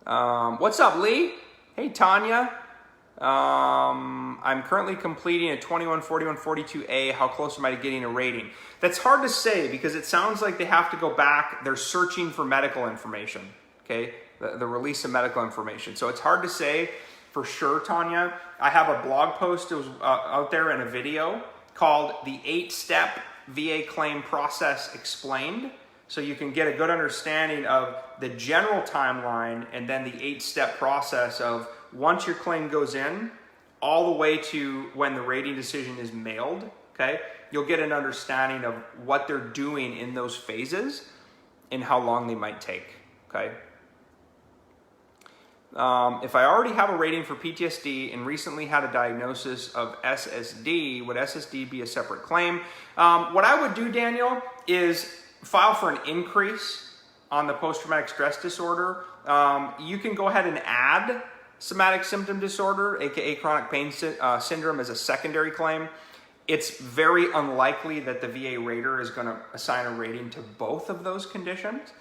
What's up, Lee? Hey, Tanya. I'm currently completing a 21, 41, 42A. How close am I to getting a rating? That's hard to say because it sounds like they have to go back. They're searching for medical information. Okay. The release of medical information. So it's hard to say for sure, Tanya. I have a blog post that was out there and a video called The 8-Step VA Claim Process Explained. So you can get a good understanding of the general timeline and then the 8-step process of once your claim goes in, all the way to when the rating decision is mailed. Okay, you'll get an understanding of what they're doing in those phases and how long they might take. Okay. If I already have a rating for PTSD and recently had a diagnosis of SSD, would SSD be a separate claim? What I would do, Daniel, is file for an increase on the post-traumatic stress disorder. You can go ahead and add somatic symptom disorder, aka chronic pain syndrome, as a secondary claim. It's very unlikely that the VA rater is going to assign a rating to both of those conditions.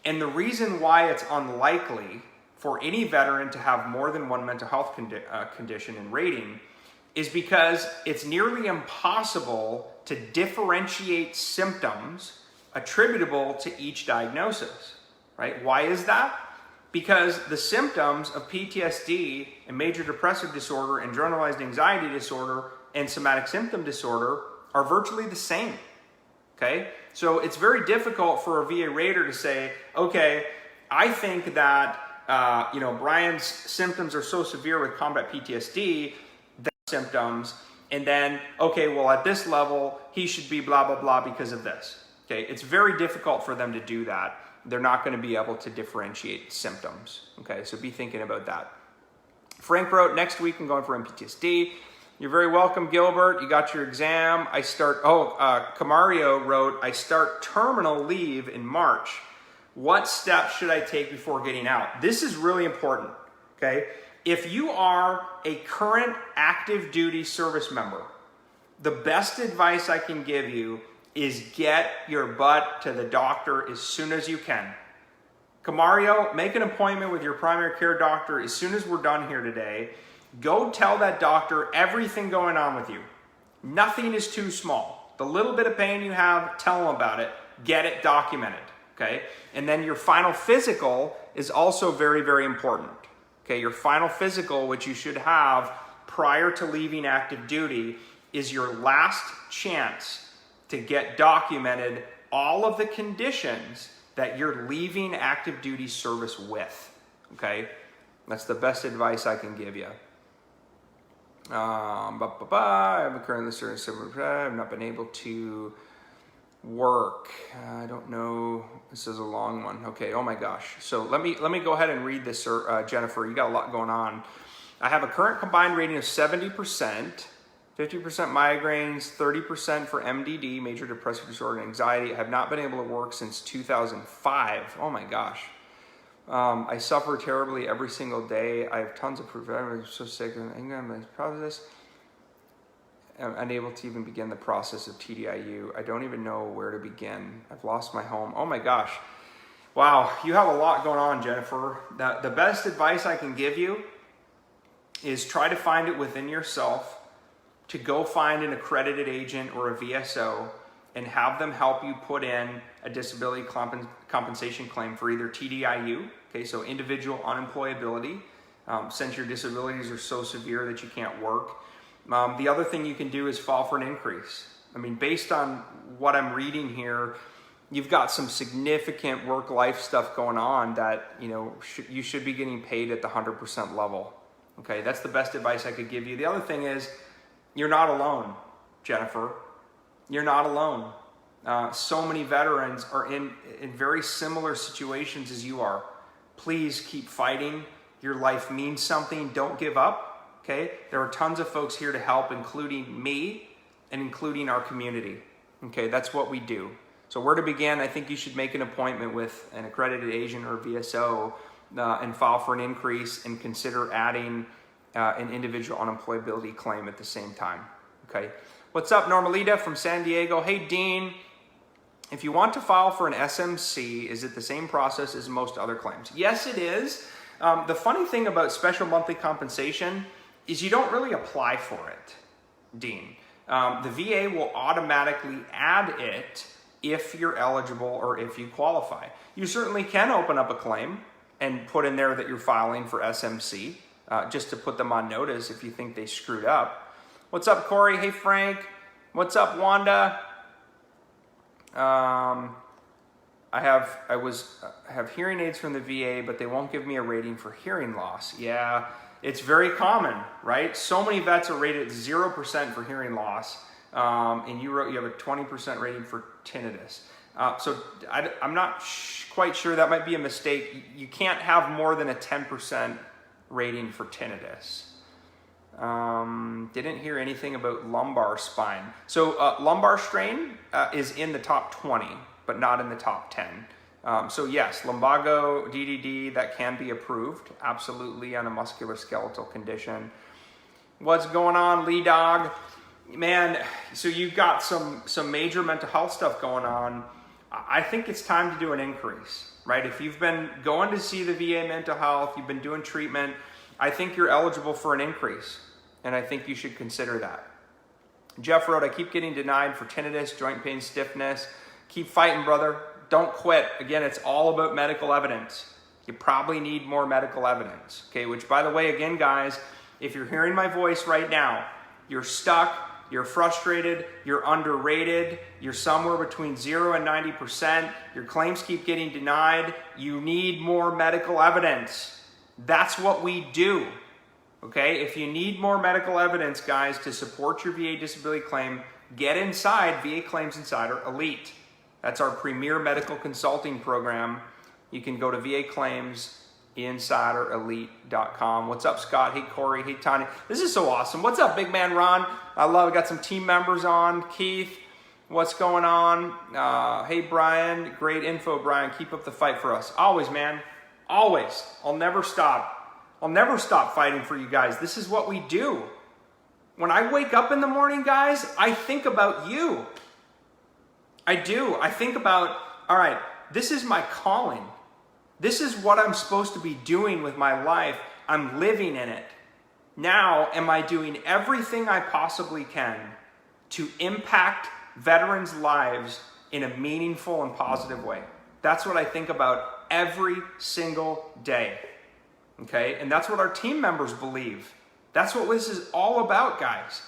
And the reason why it's unlikely for any veteran to have more than one mental health condition and rating is because it's nearly impossible to differentiate symptoms attributable to each diagnosis, right? Why is that? Because the symptoms of PTSD and major depressive disorder and generalized anxiety disorder and somatic symptom disorder are virtually the same, okay? So it's very difficult for a VA rater to say, okay, I think that Brian's symptoms are so severe with combat PTSD, that symptoms, and then, okay, well, at this level, he should be blah, blah, blah because of this. Okay, it's very difficult for them to do that. They're not going to be able to differentiate symptoms. Okay, so be thinking about that. Frank wrote, next week I'm going for PTSD. You're very welcome, Gilbert. You got your exam. Camario wrote, I start terminal leave in March. What steps should I take before getting out? This is really important, okay? If you are a current active duty service member, the best advice I can give you is get your butt to the doctor as soon as you can. Camario, make an appointment with your primary care doctor as soon as we're done here today. Go tell that doctor everything going on with you. Nothing is too small. The little bit of pain you have, tell them about it. Get it documented, okay? And then your final physical is also very, very important. Okay, your final physical, which you should have prior to leaving active duty, is your last chance to get documented all of the conditions that you're leaving active duty service with, okay? That's the best advice I can give you. I'm currently serving. I've not been able to work. I don't know. This is a long one. Okay. Oh my gosh. So let me go ahead and read this, Jennifer. You got a lot going on. I have a current combined rating of 70%, 50% migraines, 30% for MDD, major depressive disorder and anxiety. I have not been able to work since 2005. Oh my gosh. I suffer terribly every single day. I have tons of proof. I'm so sick. I'm unable to even begin the process of TDIU. I don't even know where to begin. I've lost my home. Oh my gosh. Wow, you have a lot going on, Jennifer. The best advice I can give you is try to find it within yourself to go find an accredited agent or a VSO and have them help you put in a disability compensation claim for either TDIU, okay, so individual unemployability, since your disabilities are so severe that you can't work. The other thing you can do is file for an increase. I mean, based on what I'm reading here, you've got some significant work-life stuff going on that, you know, you should be getting paid at the 100% level. Okay, that's the best advice I could give you. The other thing is, you're not alone, Jennifer. You're not alone. So many veterans are in very similar situations as you are. Please keep fighting. Your life means something. Don't give up. Okay? There are tons of folks here to help, including me and including our community. Okay? That's what we do. So where to begin? I think you should make an appointment with an accredited agent or VSO and file for an increase and consider adding an individual unemployability claim at the same time. Okay? What's up, Normalita from San Diego? Hey, Dean. If you want to file for an SMC, is it the same process as most other claims? Yes, it is. The funny thing about special monthly compensation is you don't really apply for it, Dean. The VA will automatically add it if you're eligible or if you qualify. You certainly can open up a claim and put in there that you're filing for SMC, just to put them on notice if you think they screwed up. What's up, Corey? Hey, Frank. What's up, Wanda? I have hearing aids from the VA, but they won't give me a rating for hearing loss. Yeah, it's very common, right? So many vets are rated 0% for hearing loss, and you have a 20% rating for tinnitus. So I'm not quite sure. That might be a mistake. You can't have more than a 10% rating for tinnitus. Didn't hear anything about lumbar spine. So lumbar strain is in the top 20, but not in the top 10. So yes, lumbago, DDD, that can be approved, absolutely, on a musculoskeletal condition. What's going on, Lee Dog? Man, so you've got some major mental health stuff going on. I think it's time to do an increase, right? If you've been going to see the VA mental health, you've been doing treatment, I think you're eligible for an increase, and I think you should consider that. Jeff wrote, I keep getting denied for tinnitus, joint pain, stiffness. Keep fighting, brother. Don't quit. Again, it's all about medical evidence. You probably need more medical evidence. Okay, which, by the way, again, guys, if you're hearing my voice right now, you're stuck, you're frustrated, you're underrated, you're somewhere between 0 and 90%, your claims keep getting denied, you need more medical evidence. That's what we do. Okay, if you need more medical evidence, guys, to support your VA disability claim, get inside VA Claims Insider Elite. That's our premier medical consulting program. You can go to VAClaimsinsiderelite.com. What's up, Scott? Hey, Corey. Hey, Tanya. This is so awesome. What's up, big man Ron? I love it. Got some team members on. Keith, what's going on? Hey, Brian. Great info, Brian. Keep up the fight for us. Always, man. Always. I'll never stop. I'll never stop fighting for you guys. This is what we do. When I wake up in the morning, guys, I think about you. I do. I think about, all right, this is my calling. This is what I'm supposed to be doing with my life. I'm living in it. Now, am I doing everything I possibly can to impact veterans' lives in a meaningful and positive way? That's what I think about every single day. Okay? And that's what our team members believe. That's what this is all about, guys.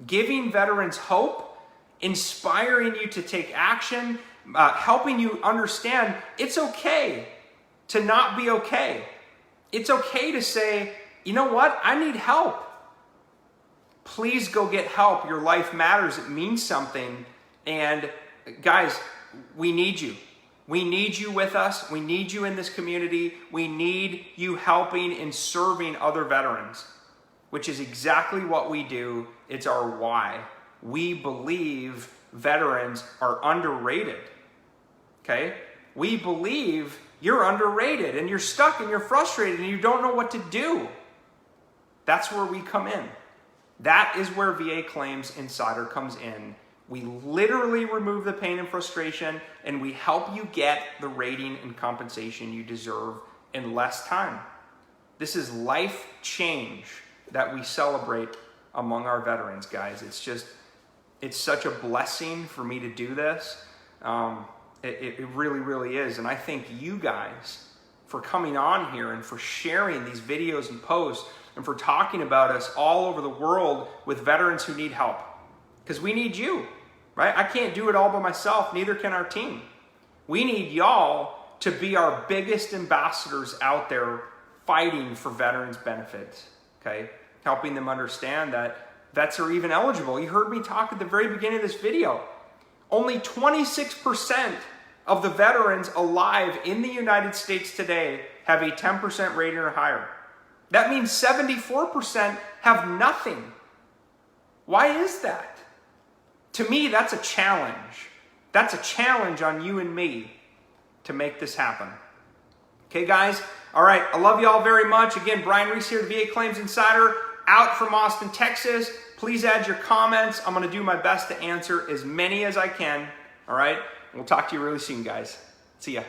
Giving veterans hope, inspiring you to take action, helping you understand it's okay to not be okay. It's okay to say, you know what? I need help. Please go get help. Your life matters. It means something. And guys, we need you. We need you with us. We need you in this community. We need you helping and serving other veterans, which is exactly what we do. It's our why. We believe veterans are underrated. Okay? We believe you're underrated and you're stuck and you're frustrated and you don't know what to do. That's where we come in. That is where VA Claims Insider comes in. We literally remove the pain and frustration, and we help you get the rating and compensation you deserve in less time. This is life change that we celebrate among our veterans, guys. It's such a blessing for me to do this. It really, really is. And I thank you guys for coming on here and for sharing these videos and posts and for talking about us all over the world with veterans who need help. Because we need you, right? I can't do it all by myself. Neither can our team. We need y'all to be our biggest ambassadors out there fighting for veterans' benefits, okay? Helping them understand that vets are even eligible. You heard me talk at the very beginning of this video. Only 26% of the veterans alive in the United States today have a 10% rating or higher. That means 74% have nothing. Why is that? To me, that's a challenge. That's a challenge on you and me to make this happen. Okay, guys? All right, I love you all very much. Again, Brian Reese here, the VA Claims Insider, out from Austin, Texas. Please add your comments. I'm going to do my best to answer as many as I can. All right? We'll talk to you really soon, guys. See ya.